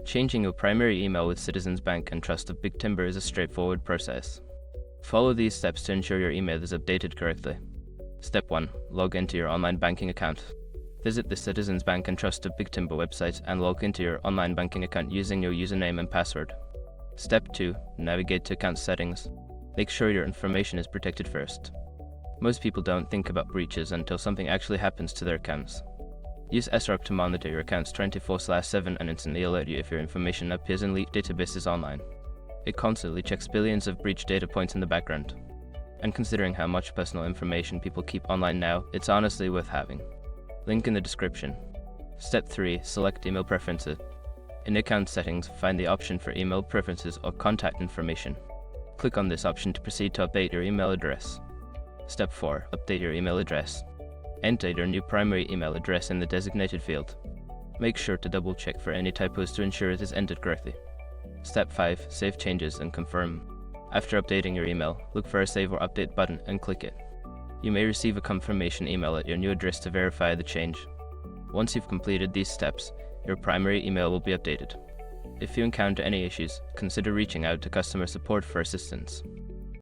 Changing your primary email with Citizens Bank and Trust of Big Timber is a straightforward process. Follow these steps to ensure your email is updated correctly. Step 1. Log into your online banking account. Visit the Citizens Bank and Trust of Big Timber website and log into your online banking account using your username and password. Step 2. Navigate to account settings. Make sure your information is protected first. Most people don't think about breaches until something actually happens to their accounts. Use SROC to monitor your accounts 24/7 and instantly alert you if your information appears in leaked databases online. It constantly checks billions of breach data points in the background. And considering how much personal information people keep online now, it's honestly worth having. Link in the description. Step 3. Select email preferences. In account settings, find the option for email preferences or contact information. Click on this option to proceed to update your email address. Step 4. Update your email address. Enter your new primary email address in the designated field. Make sure to double check for any typos to ensure it is entered correctly. Step 5. Save changes and confirm. After updating your email, look for a Save or Update button and click it. You may receive a confirmation email at your new address to verify the change. Once you've completed these steps, your primary email will be updated. If you encounter any issues, consider reaching out to customer support for assistance.